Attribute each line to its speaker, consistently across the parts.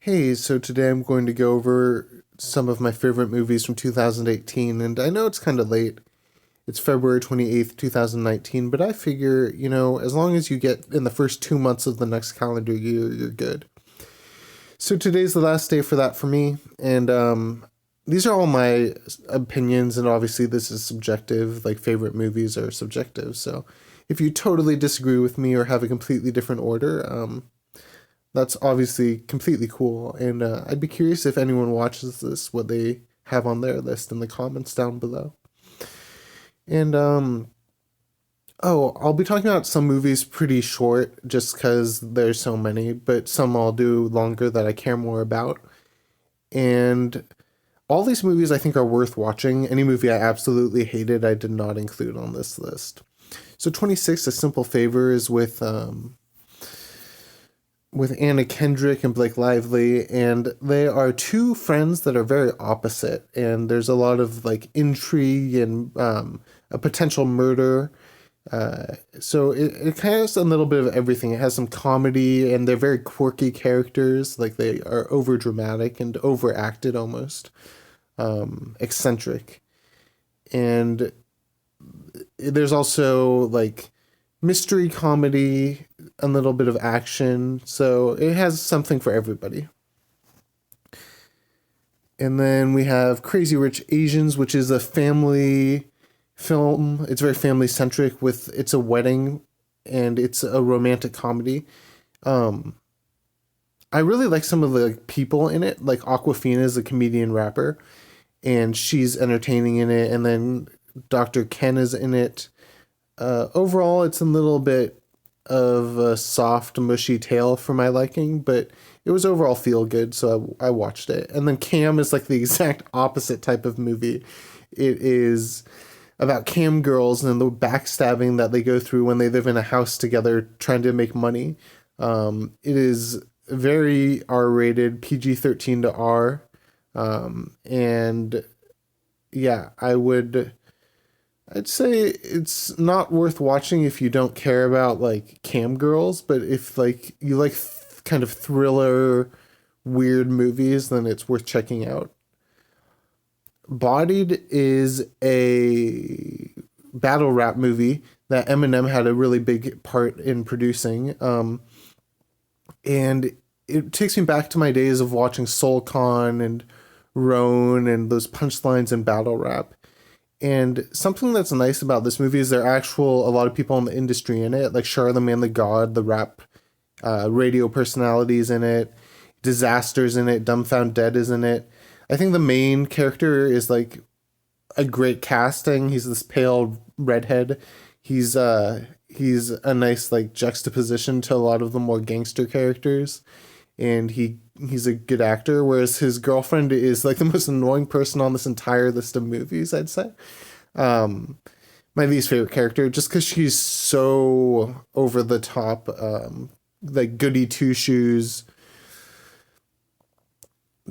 Speaker 1: Hey, so today I'm going to go over some of my favorite movies from 2018, and I know it's kind of late. It's February 28th, 2019, but I figure, as long as you get in the first 2 months of the next calendar year, you're good. So today's the last day for that for me, and these are all my opinions, and obviously this is subjective, like favorite movies are subjective, so if you totally disagree with me or have a completely different order, that's obviously completely cool. And I'd be curious if anyone watches this, what they have on their list in the comments down below. And, I'll be talking about some movies pretty short just because there's so many, but some I'll do longer that I care more about. And all these movies I think are worth watching. Any movie I absolutely hated, I did not include on this list. So 26, A Simple Favor, is with Anna Kendrick and Blake Lively, and they are two friends that are very opposite. And there's a lot of like intrigue and a potential murder. So it kind of has a little bit of everything. It has some comedy, and they're very quirky characters. Like they are over dramatic and overacted almost, eccentric. And there's also like mystery comedy, a little bit of action. So it has something for everybody. And then we have Crazy Rich Asians, which is a family film. It's very family centric. It's a wedding and it's a romantic comedy. I really like some of the people in it. Like Aquafina is a comedian rapper, and she's entertaining in it. And then Dr. Ken is in it. Overall, it's a little bit of a soft, mushy tale for my liking, but it was overall feel good, so I watched it. And then Cam is like the exact opposite type of movie. It is about cam girls and the backstabbing that they go through when they live in a house together trying to make money. It is very R-rated, PG-13 to R. And yeah, I'd say it's not worth watching if you don't care about like cam girls, but if like you like kind of thriller, weird movies, then it's worth checking out. Bodied is a battle rap movie that Eminem had a really big part in producing. And it takes me back to my days of watching Soul Con and Roan and those punchlines in battle rap. And something that's nice about this movie is there are a lot of people in the industry in it, like Charlemagne the God, the rap radio personalities in it, Disaster's in it, Dumbfound Dead is in it. I think the main character is like a great casting. He's this pale redhead. He's a nice like juxtaposition to a lot of the more gangster characters, and he's a good actor, whereas his girlfriend is like the most annoying person on this entire list of movies, I'd say. My least favorite character, just because she's so over the top, like goody two shoes,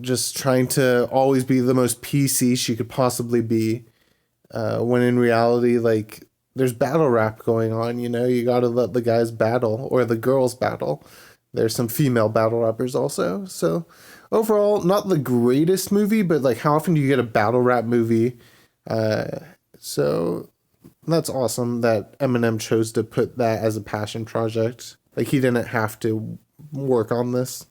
Speaker 1: just trying to always be the most PC she could possibly be, when in reality, like, there's battle rap going on, you gotta let the guys battle, or the girls battle. There's some female battle rappers also. So overall, not the greatest movie, but like how often do you get a battle rap movie? So that's awesome that Eminem chose to put that as a passion project. Like he didn't have to work on this.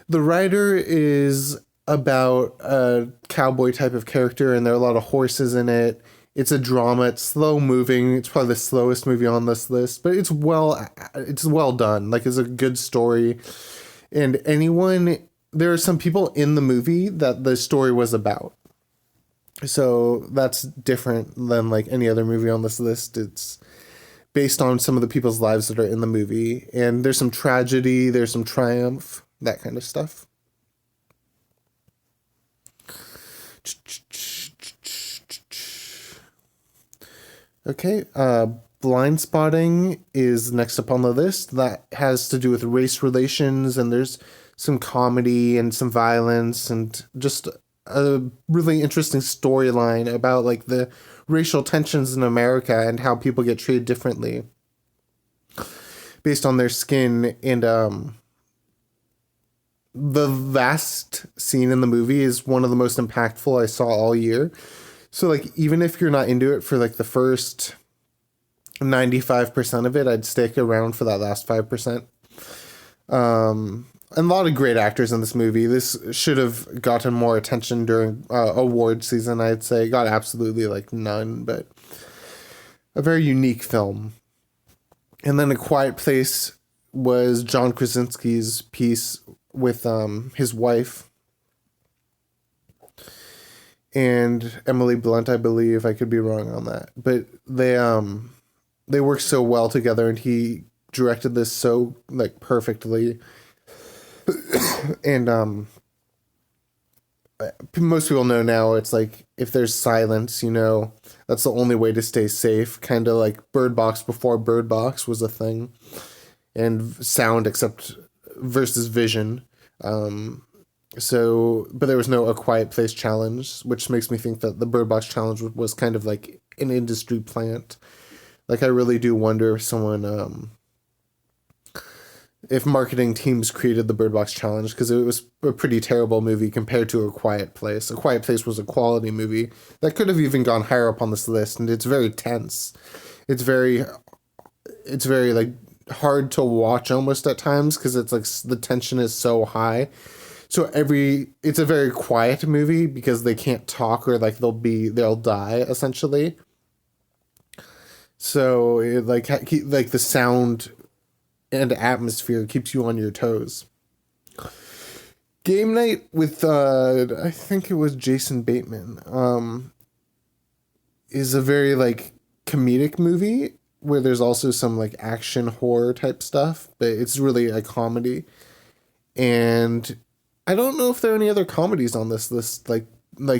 Speaker 1: The writer is about a cowboy type of character, and there are a lot of horses in it. It's a drama. It's slow moving. It's probably the slowest movie on this list, but it's well done. Like it's a good story. And there are some people in the movie that the story was about. So that's different than like any other movie on this list. It's based on some of the people's lives that are in the movie. And there's some tragedy, there's some triumph, that kind of stuff. Okay, Blind Spotting is next up on the list. That has to do with race relations, and there's some comedy and some violence and just a really interesting storyline about like the racial tensions in America and how people get treated differently based on their skin. And the last scene in the movie is one of the most impactful I saw all year. So like even if you're not into it for like the first 95% of it, I'd stick around for that last 5%. And a lot of great actors in this movie. This should have gotten more attention during award season, I'd say. Got absolutely like none, but a very unique film. And then A Quiet Place was John Krasinski's piece with his wife and Emily Blunt, I believe. I could be wrong on that, but they worked so well together, and he directed this so like perfectly. And most people know now it's like if there's silence, that's the only way to stay safe. Kind of like Bird Box before Bird Box was a thing, and sound except versus vision. But there was no A Quiet Place challenge, which makes me think that the Bird Box challenge was kind of like an industry plant. Like I really do wonder if marketing teams created the Bird Box challenge, because it was a pretty terrible movie compared to A Quiet Place. A Quiet Place was a quality movie that could have even gone higher up on this list, and it's very tense. It's very like hard to watch almost at times because it's like the tension is so high. So it's a very quiet movie because they can't talk, or like they'll die essentially. So it like the sound and atmosphere keeps you on your toes. Game Night with I think it was Jason Bateman is a very like comedic movie where there's also some like action horror type stuff, but it's really a comedy. And I don't know if there are any other comedies on this list like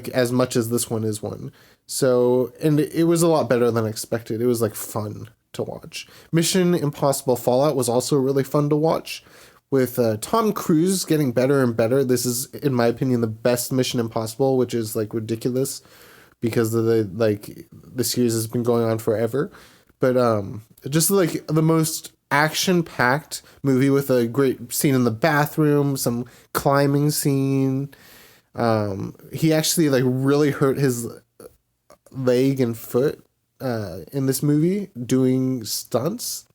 Speaker 1: as much as this one is one. So, and it was a lot better than expected. It was like fun to watch. Mission Impossible Fallout was also really fun to watch, with Tom Cruise getting better and better. This is, in my opinion, the best Mission Impossible, which is like ridiculous because of the series has been going on forever. But just like the most action-packed movie with a great scene in the bathroom, some climbing scene. He actually like really hurt his leg and foot in this movie doing stunts.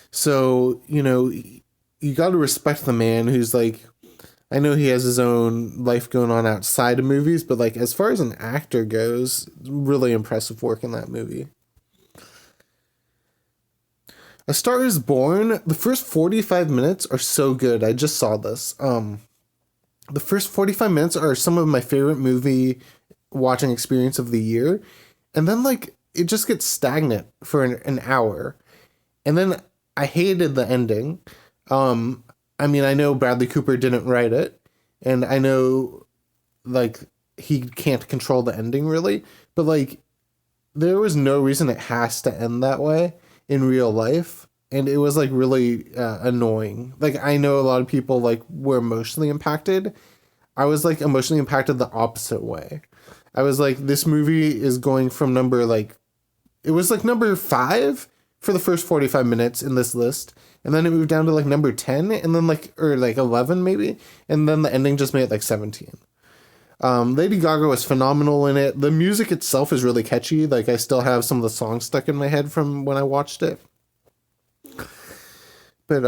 Speaker 1: So, you got to respect the man who's like, I know he has his own life going on outside of movies, but like as far as an actor goes, really impressive work in that movie. A Star is Born, the first 45 minutes are so good. I just saw this. The first 45 minutes are some of my favorite movie watching experience of the year. And then like it just gets stagnant for an hour. And then I hated the ending. I mean, I know Bradley Cooper didn't write it, and I know like he can't control the ending really, but like there was no reason it has to end that way in real life. And it was like really annoying. Like I know a lot of people like were emotionally impacted. I was like emotionally impacted the opposite way. I was like, this movie is going from it was like number 5 for the first 45 minutes in this list. And then it moved down to like number 10 and then or 11 maybe. And then the ending just made it like 17. Lady Gaga was phenomenal in it. The music itself is really catchy. Like I still have some of the songs stuck in my head from when I watched it. But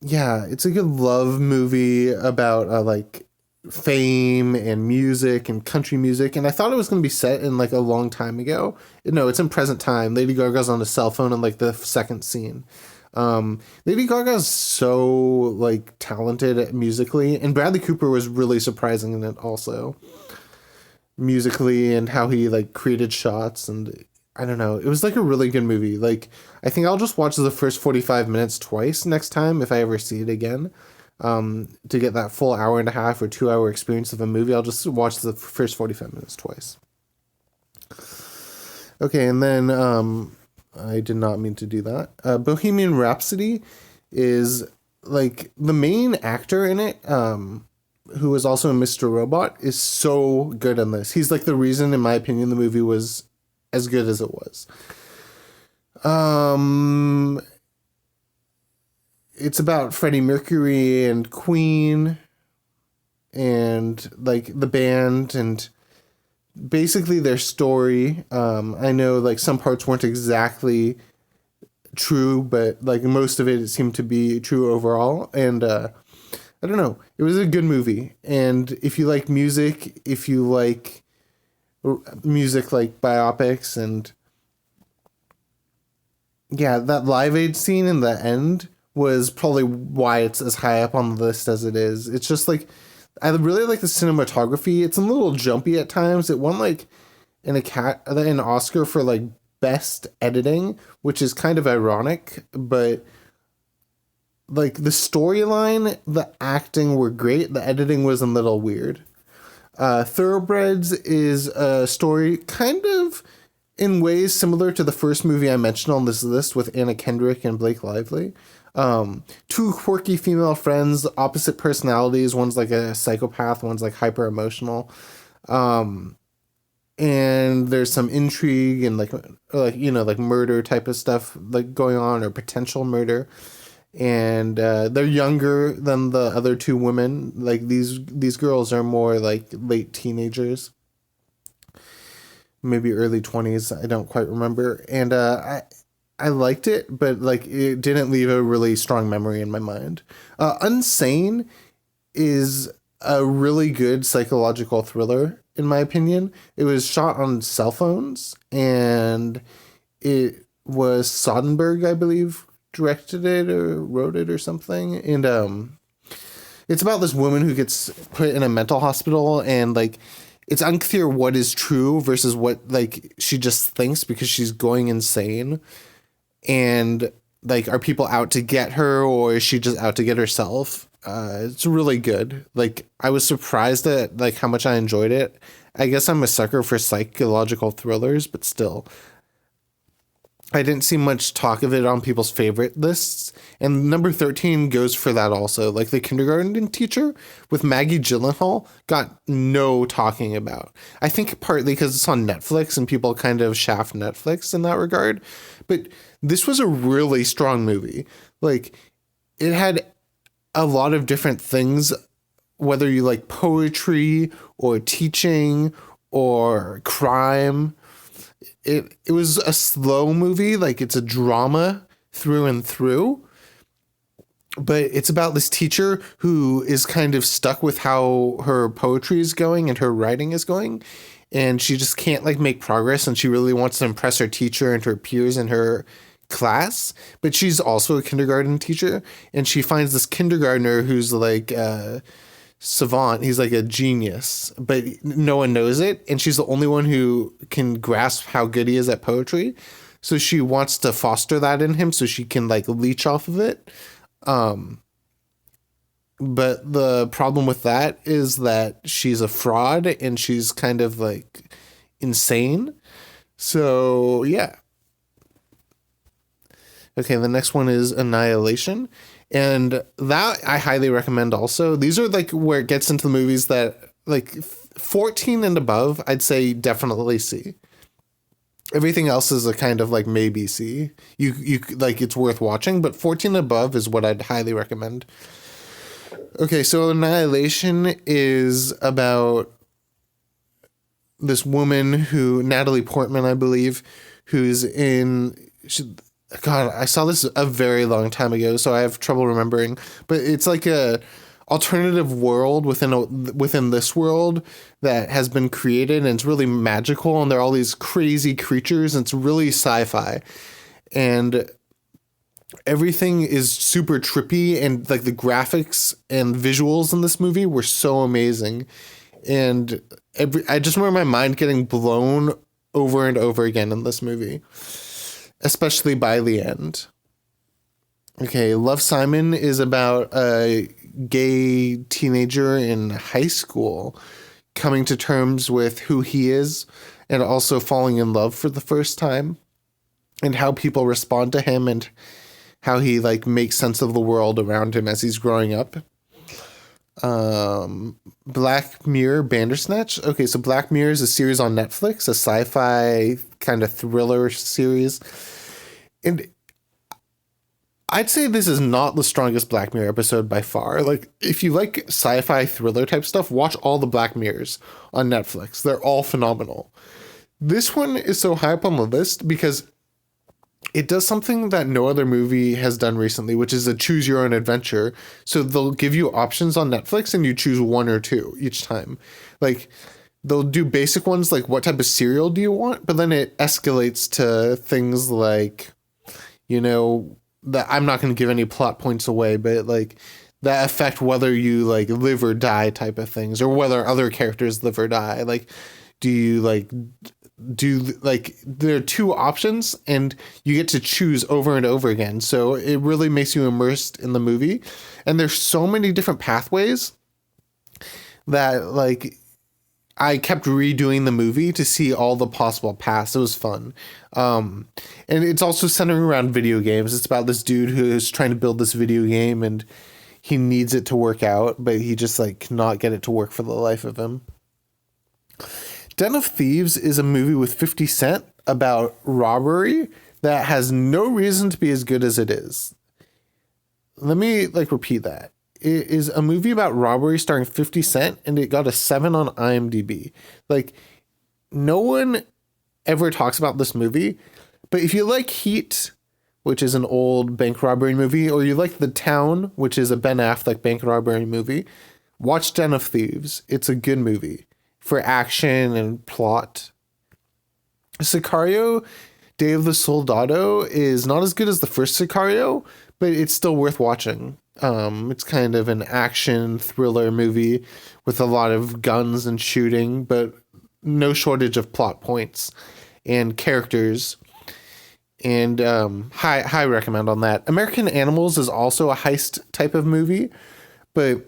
Speaker 1: yeah, it's a good love movie about like fame and music and country music. And I thought it was going to be set in like a long time ago. No, it's in present time. Lady Gaga's on a cell phone in like the second scene. Lady Gaga's so like talented musically, and Bradley Cooper was really surprising in it also, musically, and how he like created shots. And I don't know, it was like a really good movie. Like I think I'll just watch the first 45 minutes twice next time if I ever see it again, to get that full hour and a half or 2 hour experience of a movie. I'll just watch the first 45 minutes twice. Okay, and then I did not mean to do that. Bohemian Rhapsody is like the main actor in it, who is also in Mr. Robot, is so good in this. He's like the reason, in my opinion, the movie was as good as it was. it's about Freddie Mercury and Queen and like the band and basically their story. I know like some parts weren't exactly true, but like most of it seemed to be true overall. And I don't know, it was a good movie. And if you like music, if you like music like biopics and yeah, that Live Aid scene in the end was probably why it's as high up on the list as it is. It's just like I really like the cinematography. It's a little jumpy at times. It won like an Oscar for like best editing, which is kind of ironic, but like the storyline, the acting were great. The editing was a little weird. Thoroughbreds is a story kind of in ways similar to the first movie I mentioned on this list with Anna Kendrick and Blake Lively. Two quirky female friends, opposite personalities. One's like a psychopath, one's like hyper emotional. And there's some intrigue and like murder type of stuff like going on or potential murder. And they're younger than the other two women. Like these girls are more like late teenagers, maybe early 20s. I don't quite remember. And I liked it, but like it didn't leave a really strong memory in my mind. Unsane is a really good psychological thriller, in my opinion. It was shot on cell phones, and it was Soderbergh, I believe, directed it or wrote it or something. And it's about this woman who gets put in a mental hospital, and like it's unclear what is true versus what like she just thinks because she's going insane. And like, are people out to get her or is she just out to get herself? It's really good. Like, I was surprised at like how much I enjoyed it. I guess I'm a sucker for psychological thrillers, but still, I didn't see much talk of it on people's favorite lists. And number 13 goes for that also. Like The Kindergarten Teacher with Maggie Gyllenhaal got no talking about. I think partly because it's on Netflix and people kind of shaft Netflix in that regard. But this was a really strong movie. Like, it had a lot of different things, whether you like poetry or teaching or crime. It was a slow movie, like it's a drama through and through. But it's about this teacher who is kind of stuck with how her poetry is going and her writing is going. And she just can't like make progress, and she really wants to impress her teacher and her peers in her class. But she's also a kindergarten teacher, and she finds this kindergartner who's like savant. He's like a genius, but no one knows it, and she's the only one who can grasp how good he is at poetry. So she wants to foster that in him so she can like leech off of it. But the problem with that is that she's a fraud and she's kind of like insane. So yeah. Okay, the next one is Annihilation. And that I highly recommend also. These are like where it gets into the movies that like 14 and above, I'd say definitely see. Everything else is a kind of like maybe see. You like it's worth watching, but 14 and above is what I'd highly recommend. Okay, so Annihilation is about this woman who, Natalie Portman, I believe, who's God, I saw this a very long time ago, so I have trouble remembering. But it's like a alternative world within this world that has been created, and it's really magical, and there are all these crazy creatures, and it's really sci-fi. And everything is super trippy, and like the graphics and visuals in this movie were so amazing. And I just remember my mind getting blown over and over again in this movie, especially by the end. Okay, Love, Simon is about a gay teenager in high school coming to terms with who he is and also falling in love for the first time, and how people respond to him and how he like makes sense of the world around him as he's growing up. Black Mirror Bandersnatch. Okay, so Black Mirror is a series on Netflix, a sci-fi kind of thriller series. And I'd say this is not the strongest Black Mirror episode by far. Like, if you like sci-fi thriller type stuff, watch all the Black Mirrors on Netflix. They're all phenomenal. This one is so high up on the list because it does something that no other movie has done recently, which is a choose your own adventure. So they'll give you options on Netflix and you choose one or two each time. Like, they'll do basic ones like what type of cereal do you want, but then it escalates to things like, you know, that I'm not going to give any plot points away, but like that affect whether you like live or die type of things, or whether other characters live or die. Like, do you like do like there are two options and you get to choose over and over again. So it really makes you immersed in the movie. And there's so many different pathways that like I kept redoing the movie to see all the possible paths. It was fun. And it's also centering around video games. It's about this dude who is trying to build this video game and he needs it to work out, but he just like cannot get it to work for the life of him. Den of Thieves is a movie with 50 Cent about robbery that has no reason to be as good as it is. Let me like repeat that. It is a movie about robbery starring 50 Cent, and it got a 7 on IMDb. Like, no one ever talks about this movie, but if you like Heat, which is an old bank robbery movie, or you like The Town, which is a Ben Affleck bank robbery movie, watch Den of Thieves. It's a good movie for action and plot. Sicario, Day of the Soldado is not as good as the first Sicario, but it's still worth watching. It's kind of an action thriller movie with a lot of guns and shooting, but no shortage of plot points and characters. And high recommend on that. American Animals is also a heist type of movie, but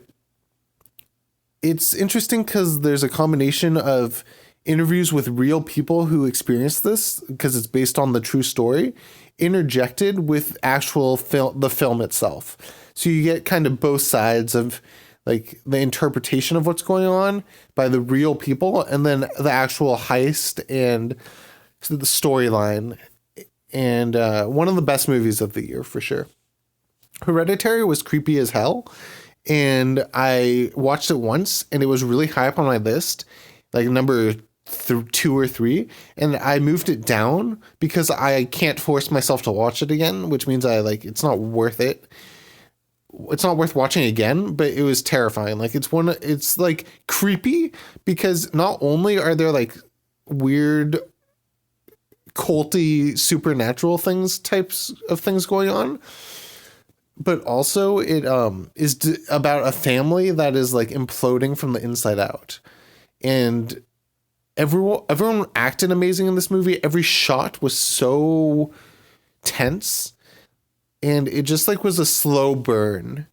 Speaker 1: it's interesting because there's a combination of interviews with real people who experienced this, because it's based on the true story, interjected with actual the film itself. So you get kind of both sides of like the interpretation of what's going on by the real people, and then the actual heist and the storyline. And one of the best movies of the year for sure. Hereditary was creepy as hell, and I watched it once and it was really high up on my list, like number 2 or 3, and I moved it down because I can't force myself to watch it again, which means it's not worth it. It's not worth watching again, but it was terrifying. Like it's like creepy because not only are there like weird culty supernatural types of things going on, but also it is about a family that is like imploding from the inside out. And everyone acted amazing in this movie. Every shot was so tense, and it just like was a slow burn.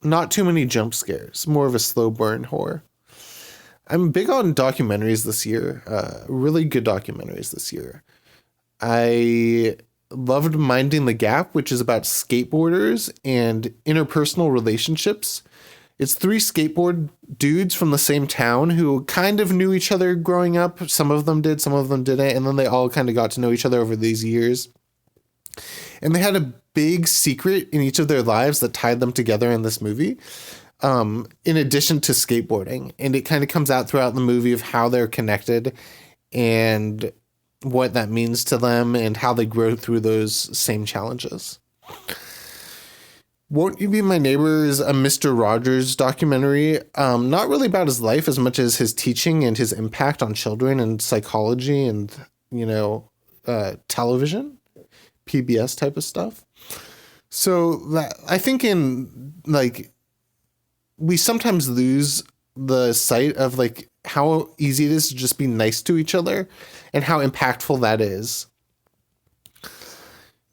Speaker 1: Not too many jump scares, more of a slow burn horror. I'm big on documentaries this year, really good documentaries this year. I loved Minding the Gap, which is about skateboarders and interpersonal relationships. It's 3 skateboard dudes from the same town who kind of knew each other growing up. Some of them did, some of them didn't. And then they all kind of got to know each other over these years. And they had a big secret in each of their lives that tied them together in this movie, in addition to skateboarding. And it kind of comes out throughout the movie of how they're connected and what that means to them and how they grow through those same challenges. Won't You Be My Neighbor is a Mr. Rogers documentary, not really about his life as much as his teaching and his impact on children and psychology and, television, PBS type of stuff. So that I think we sometimes lose the sight of like how easy it is to just be nice to each other and how impactful that is.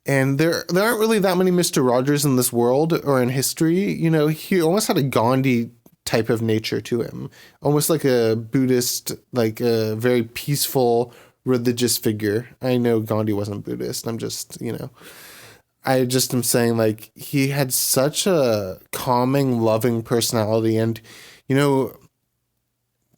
Speaker 1: And there aren't really that many Mr. Rogers in this world or in history. He almost had a Gandhi type of nature to him, almost like a Buddhist, like a very peaceful religious figure. I know Gandhi wasn't Buddhist. I just am saying like he had such a calming, loving personality. And,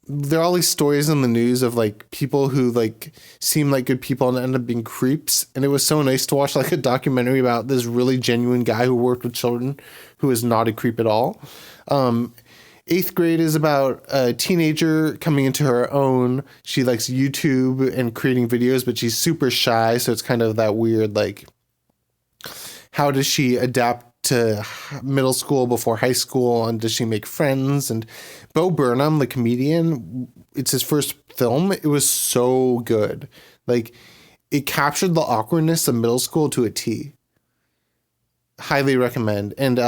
Speaker 1: there are all these stories in the news of like people who like seem like good people and end up being creeps. And it was so nice to watch like a documentary about this really genuine guy who worked with children who is not a creep at all. Eighth grade is about a teenager coming into her own. She likes YouTube and creating videos, but she's super shy. So it's kind of that weird, like, how does she adapt to middle school before high school, and does she make friends? And Bo Burnham, the comedian, it's his first film. It was so good. Like, it captured the awkwardness of middle school to a T. Highly recommend. And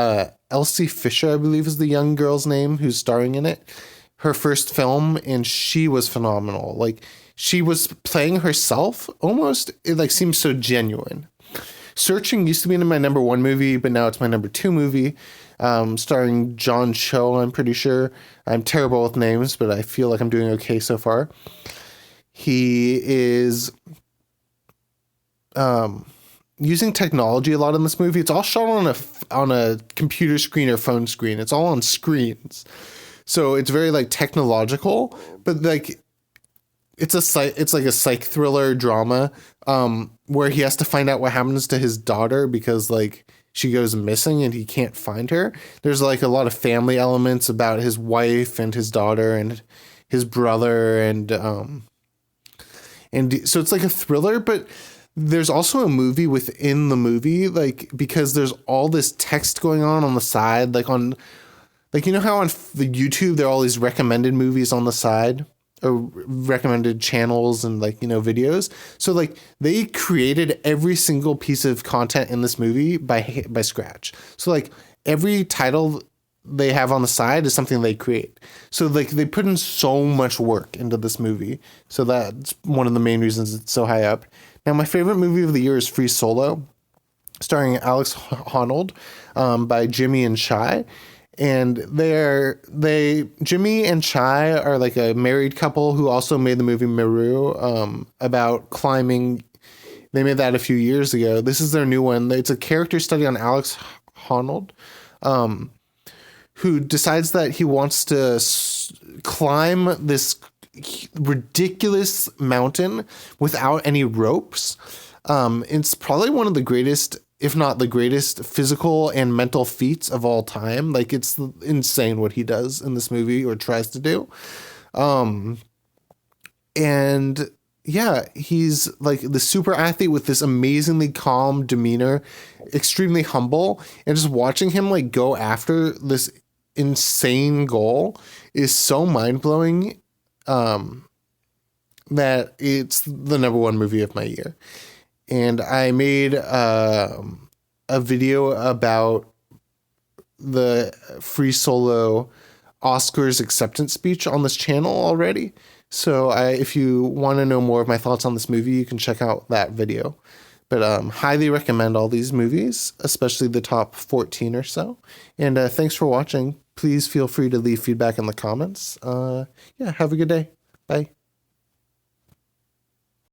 Speaker 1: Elsie Fisher, I believe, is the young girl's name who's starring in it. Her first film, and she was phenomenal. Like, she was playing herself almost. It like seems so genuine. Searching used to be in my number 1 movie, but now it's my number 2 movie, starring John Cho, I'm pretty sure. I'm terrible with names, but I feel like I'm doing okay so far. He is using technology a lot in this movie. It's all shot on a computer screen or phone screen. It's all on screens. So it's very like technological, but like it's like a psych thriller drama where he has to find out what happens to his daughter because like she goes missing and he can't find her. There's like a lot of family elements about his wife and his daughter and his brother and so it's like a thriller, but there's also a movie within the movie, like, because there's all this text going on the side, like on, like, you know how on the YouTube there are all these recommended movies on the side or recommended channels and like, you know, videos. So like they created every single piece of content in this movie by scratch. So like every title they have on the side is something they create. So like they put in so much work into this movie. So that's one of the main reasons it's so high up. Now, my favorite movie of the year is Free Solo, starring Alex Honnold, by Jimmy and Shai. And Jimmy and Shai are like a married couple who also made the movie Meru, about climbing. They made that a few years ago. This is their new one. It's a character study on Alex Honnold, who decides that he wants to climb this ridiculous mountain without any ropes. It's probably one of the greatest, if not the greatest, physical and mental feats of all time. Like, it's insane what he does in this movie or tries to do. And yeah, he's like the super athlete with this amazingly calm demeanor, extremely humble, and just watching him like go after this insane goal is so mind-blowing that it's the number 1 movie of my year. And I made a video about the Free Solo Oscars acceptance speech on this channel already. So if you want to know more of my thoughts on this movie, you can check out that video. But highly recommend all these movies, especially the top 14 or so. And thanks for watching. Please feel free to leave feedback in the comments. Yeah, have a good day. Bye.